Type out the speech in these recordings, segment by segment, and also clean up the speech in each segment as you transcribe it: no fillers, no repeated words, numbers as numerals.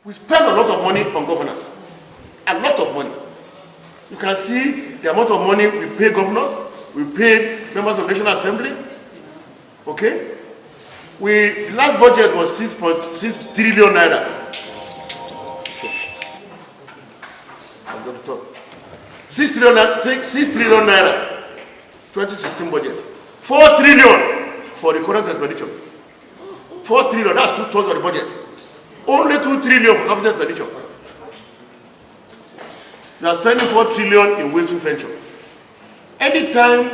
We spend a lot of money on governance. A lot of money. You can see the amount of money we pay governors, we pay members of the National Assembly. Okay? The last budget was 6.6 trillion naira. I'm going to talk. 6 trillion naira, 2016 budget. 4 trillion for the current expenditure. 4 trillion, that's 2/3 of the budget. Only 2 trillion for capital expenditure. You are spending 4 trillion in wasteful venture. Anytime,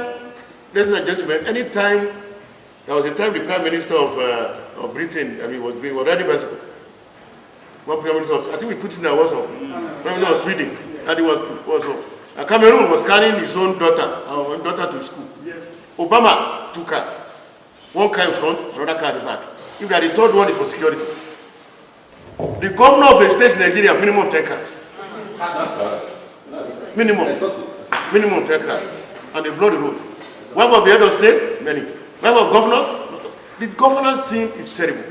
ladies and gentlemen, anytime, there was a time the Prime Minister of Britain, was riding bicycle. One Prime Minister, I think we put it in our WhatsApp. Prime Minister of Sweden, and he was Cameroon was carrying his own daughter to school. Yes. Obama, 2 cars. One car in front, another car at the back. If that the third one is for security. The governor of a state in Nigeria, minimum 10 cars. Minimum 10 cars. And they blow the road. One of the head of state, many. One of governors, the governance team is terrible.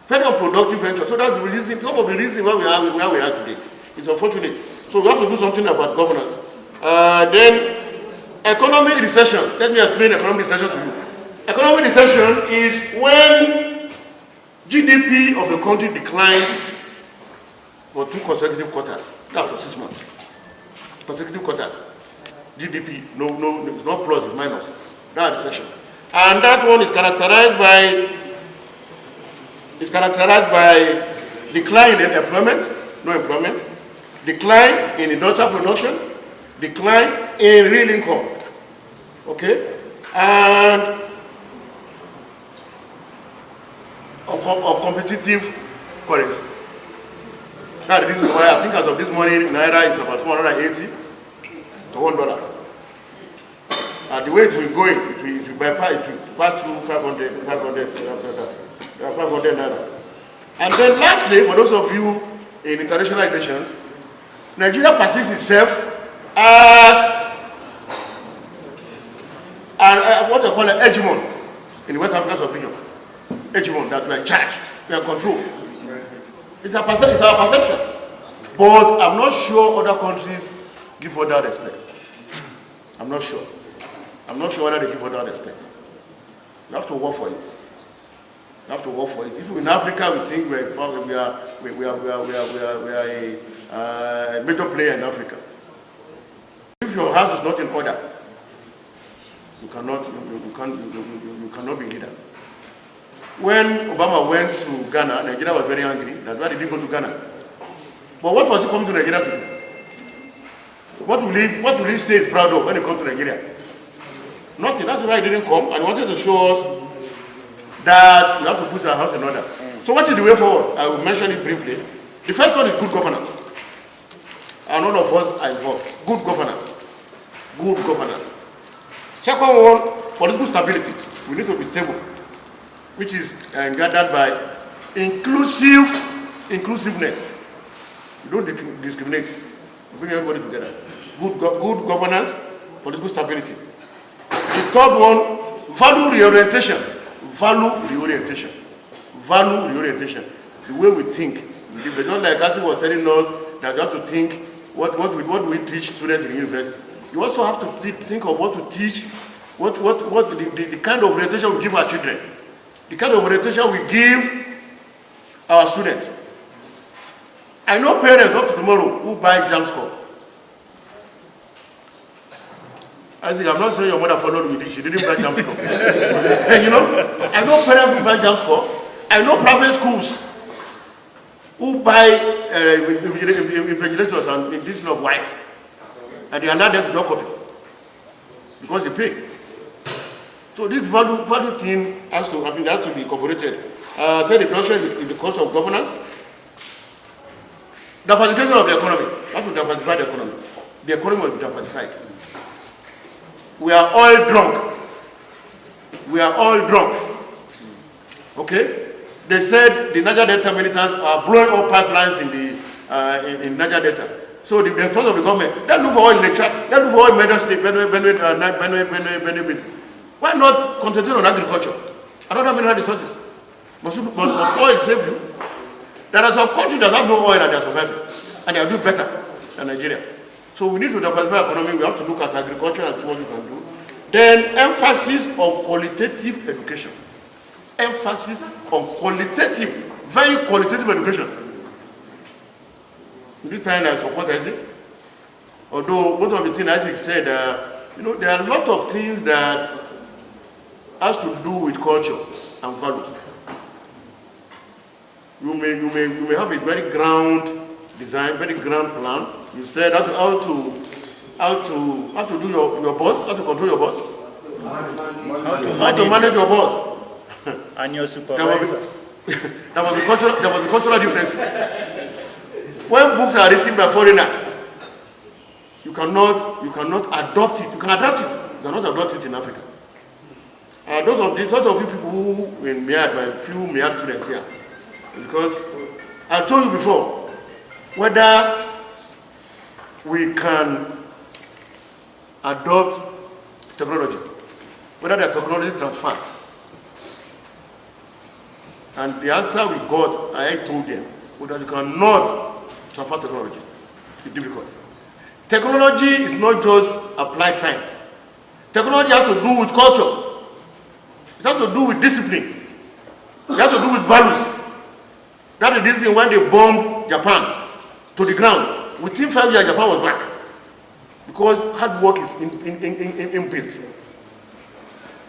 Very unproductive venture. So that's the reason, some of the reasons where we are today. It's unfortunate. So we have to do something about governance. Then, economic recession. Let me explain economic recession to you. Economic recession is when GDP of a country declined for 2 consecutive quarters. That's for 6 months. Consecutive quarters. GDP, no, it's not plus, it's minus. That's recession. And that one is characterized by decline in employment, no employment, decline in industrial production, decline in real income. Okay? And on competitive currency. Now, this is why I think as of this morning, Naira is about 280 to $1. And the way it will go, it will pass through 500 Naira. And then lastly, for those of you in international relations, Nigeria perceives itself as what they call an hegemon in the West African sub-region. Hegemon, that we are in charge, we are in control. It's our perception. But I'm not sure other countries give us that respect. I'm not sure. I'm not sure whether they give us that respect. You have to work for it. You have to work for it. If in Africa we think we are a major player in Africa. If your house is not in order, you cannot be leader. When Obama went to Ghana, Nigeria was very angry. That's why he didn't go to Ghana. But what was he coming to Nigeria to do? What will he say is proud of when he comes to Nigeria? Nothing. That's why he didn't come, and he wanted to show us that we have to put our house in order. So what is the way forward? I will mention it briefly. The first one is good governance. And all of us are involved. Good governance. Good governance. Second one, political stability. We need to be stable, which is gathered by inclusiveness. You don't discriminate. You bring everybody together. Good governance, political stability. The third one, value reorientation. Value reorientation. Value reorientation. The way we think. But not like Asi was telling us that you have to think what we teach students in university. You also have to think of what to teach, the kind of orientation we give our children. The kind of orientation we give our students. I know parents up to tomorrow who buy jam score. I think I'm not saying your mother followed with this, she didn't buy jam score. I know parents who buy jam score. I know private schools who buy invigilators and this of white. And they are not there to draw copy. Because they pay. So this value thing has to be incorporated. Say the reduction in the cost of governance. Diversification of the economy. We have to diversify the economy. The economy will be diversified. We are all drunk. We are all drunk. Okay? They said the Niger Delta militants are blowing up pipelines in Niger Delta. So the front of the government, they look for oil in the Chad, they look for oil in Medellin State, Benue Basin. Why not concentrate on agriculture and other mineral resources? Must oil save you? There are some countries that have no oil and they are surviving, and they are doing better than Nigeria. So we need to diversify economy. We have to look at agriculture and see what we can do. Then emphasis on qualitative education. Emphasis on qualitative, very qualitative education. This time I support Isaac. Although most of the things Isaac said, there are a lot of things that has to do with culture and values. You may have a very ground design, very ground plan. You said how to do your boss, how to control your boss, how to manage your boss, and your supervisor. There must be cultural differences. When books are written by foreigners, you cannot adopt it. You can adapt it. You cannot adopt it in Africa. Those of you people who in MEAD, my few MEAD students here, because I told you before, whether we can adopt technology, whether the technology transfer. And the answer we got, I told them, was that you cannot transfer technology. It's difficult. Technology is not just applied science. Technology has to do with culture. It has to do with discipline. It has to do with values. That is the reason when they bombed Japan to the ground, within 5 years Japan was back. Because hard work is inbuilt.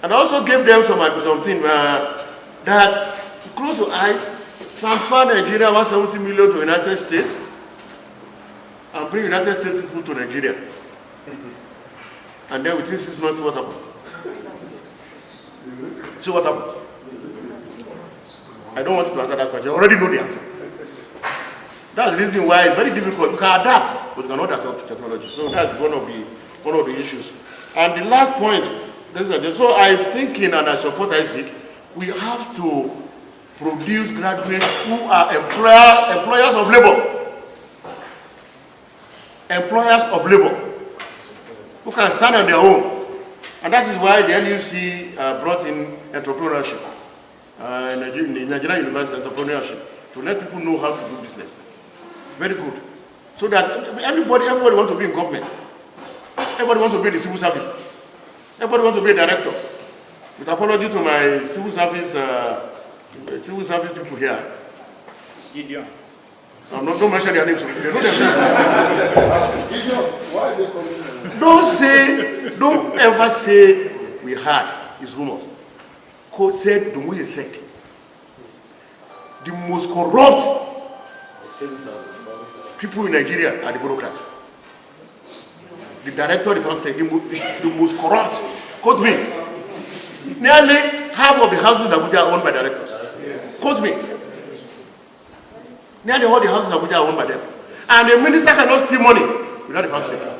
And I also gave them something that close your eyes, transfer Nigeria 170 million to the United States and bring United States people to Nigeria. And then within 6 months, see what happened. See what happened. I don't want you to answer that question. You already know the answer. That's the reason why it's very difficult. You can adapt, but you cannot adapt to technology. So that's one of the issues. And the last point, so I'm thinking, and I support Isaac, we have to produce graduates who are employers of labor. Employers of labor, who can stand on their own. And that is why the NUC brought in entrepreneurship, in Nigerian University entrepreneurship, to let people know how to do business. Very good. So that everybody wants to be in government. Everybody wants to be in the civil service. Everybody wants to be a director. With apology to my civil service people here. Gideon. I'm not going to mention their names. They know themselves. Don't ever say we had. It's rumors. Code said the way he said. The most corrupt people in Nigeria are the bureaucrats. The director of the bank said the most corrupt. Quote me. Nearly half of the houses in Abuja are owned by directors. Quote me. Nearly all the houses in Abuja are owned by them. And the minister cannot steal money without the bank sector.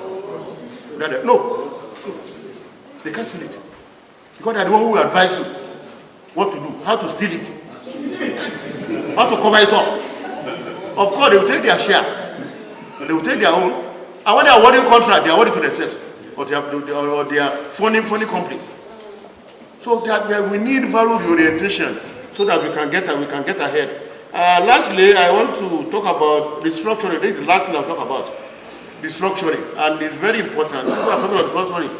No. They can't steal it. Because they're the one who will advise you what to do, how to steal it, how to cover it up. Of course, they will take their share. They will take their own. And when they are awarding contract, they are awarding to themselves. Or they are funny companies. So we need value orientation so that we can get ahead. Lastly, I want to talk about restructuring. This is the last thing I'll talk about. Restructuring. And it's very important. People are talking about restructuring.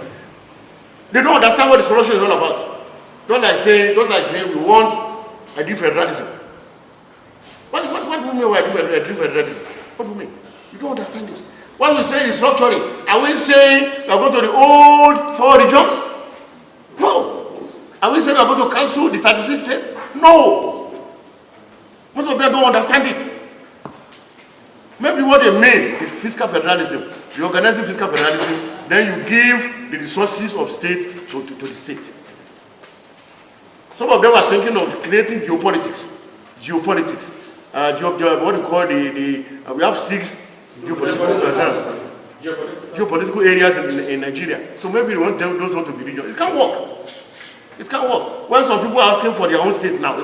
They don't understand what restructuring is all about. Don't like saying we want a defederalism. What do you mean by a defederalism? What do you mean? You don't understand it. When we say restructuring, are we saying we are going to the old 4 regions? No. Are we saying we are going to cancel the 36 states? No. Most of them don't understand it. Maybe what they mean is fiscal federalism. You organize the fiscal federalism, then you give the resources of state to the state. Some of them are thinking of creating geopolitics. What we call we have 6 geopolitical areas in Nigeria. So maybe those want to be regional. It can't work. It can't work. When some people are asking for their own state now.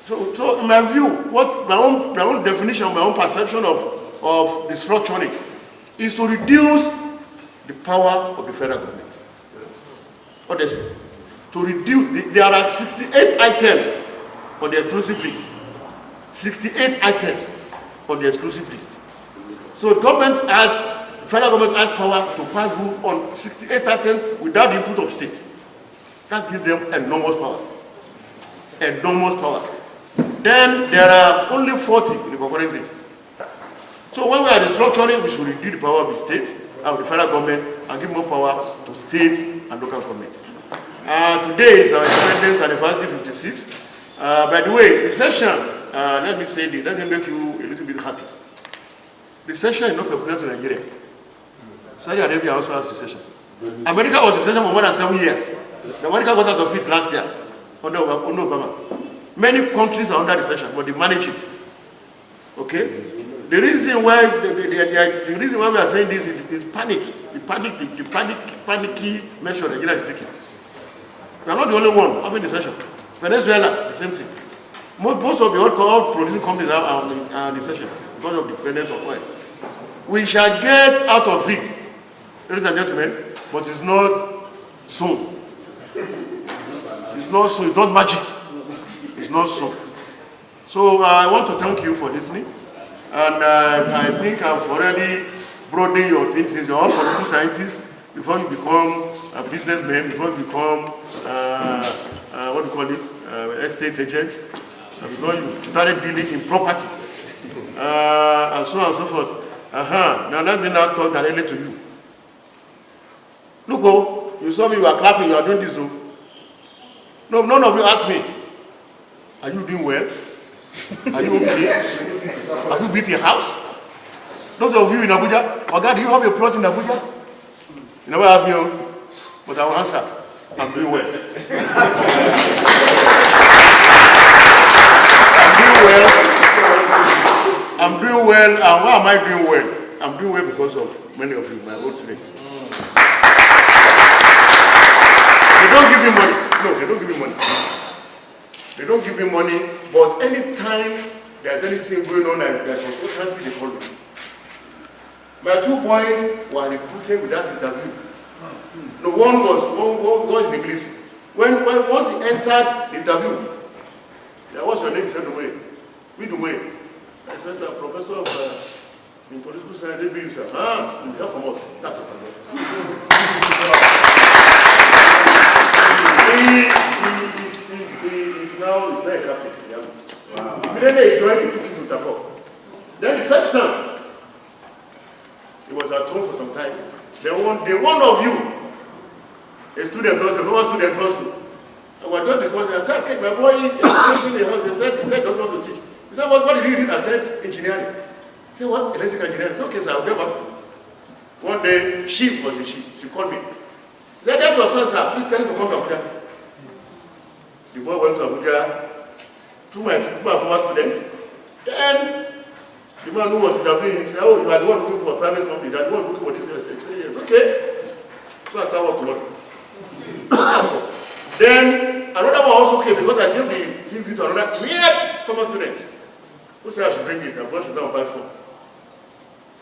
So in my view, what my own definition, my own perception of restructuring is to reduce the power of the federal government. Honestly. To reduce, there are 68 items on the exclusive list. 68 items on the exclusive list. So the federal government has power to pass rule on 68 items without the input of state. That gives them enormous power. Enormous power. Then there are only 40 in the concurrent list. So when we are restructuring, we should reduce the power of the state and the federal government and give more power to state and local government. Today is our independence anniversary 56. By the way, the session, let me say this, let me make you a little bit happy. The session is not peculiar to Nigeria. Saudi Arabia also has recession. America was in recession for more than 7 years. America got out of it last year under Obama. Many countries are under recession, but they manage it. Okay? The reason why we are saying this is panic. The panicky measure Nigeria is taking. We are not the only one having recession. Venezuela, the same thing. Most of the oil producing companies are in recession because of the dependence of oil. We shall get out of it, ladies and gentlemen, but it's not soon. It's not soon. It's not magic. It's not soon. So I want to thank you for listening. And I think I've already broadened your thinking. You're all political scientists before you become a businessman, before you become, what do you call it, estate agents, before you started dealing in property, and so on and so forth. Now let me now talk directly to you. Look, oh, you saw me, you are clapping, you are doing this. Oh. No, none of you asked me, are you doing well? Are you okay? Have you built a house? Those of you in Abuja, oh God, do you have a plot in Abuja? You never asked me, oh, but I will answer. I'm doing well. I'm doing well, and why am I doing well? I'm doing well because of many of you, my old students. They don't give me money. No, they don't give me money. They don't give me money, but anytime there's anything going on like that, consultancy, they call me. My 2 boys were recruited without interview. No, one was in English. Once he entered the interview, yeah, what's your name? He said, Dume. We Dume. I said, sir, professor of in political science, they sir. You hear from us. That's it. He's now a captain. Wow. Immediately he joined, he took him to Tafo. Then the first son, he was at home for some time. Then one of you, a student also, a former student also, and we were just discussing. I said, okay, my boy is teaching the house. He said, don't want to teach. He said, what did you read? I said, engineering. He said, what? Electrical engineering. I said, okay, sir, I'll get back. One day, she called me. He said, that's your son, sir. Please tell him to come to Abuja. The boy went to Abuja to my former student. Then the man who was interviewing him said, oh, you are the one looking for a private company. You are the one looking for this experience. Okay. So I started work tomorrow. Then another one also came because I gave the TV to another weird former student who said I should bring it. I brought it down by phone.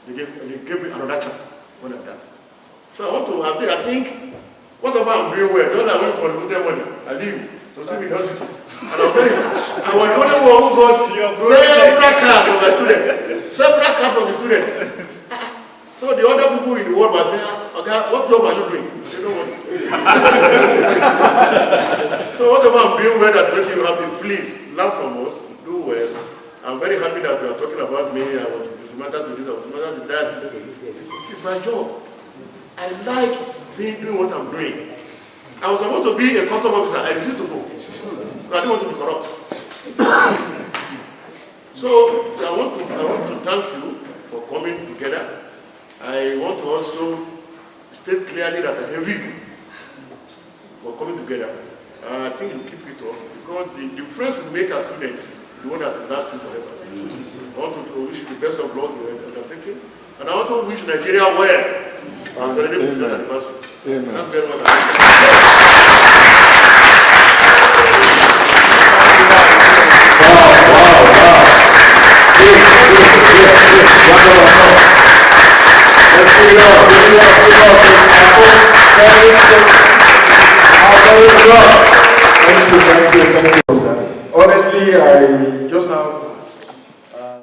They gave me another chance when I did that. So I want to, I think, whatever I'm doing well, don't I went for the good money. I leave to see me in hospital. And I was the only one who got several cards from my student. Several cards from the student. So the other people in the world were saying, okay, what job are you doing? They don't want it. So whatever I'm doing well that makes you happy, please learn from us, do well. I'm very happy that you are talking about me. I want to matter to this, I want to matter to that. It's my job. I like doing what I'm doing. I was supposed to be a custom officer. I refused to go. I didn't want to be corrupt. So I want to thank you for coming together. I want to also state clearly that I envy you for coming together. I think you keep it up because the difference we make as students, the one that will last you forever. I want to wish you the best of luck you are undertaking. And I want to wish Nigeria well. I'm very much anniversary. That's very much. Wow.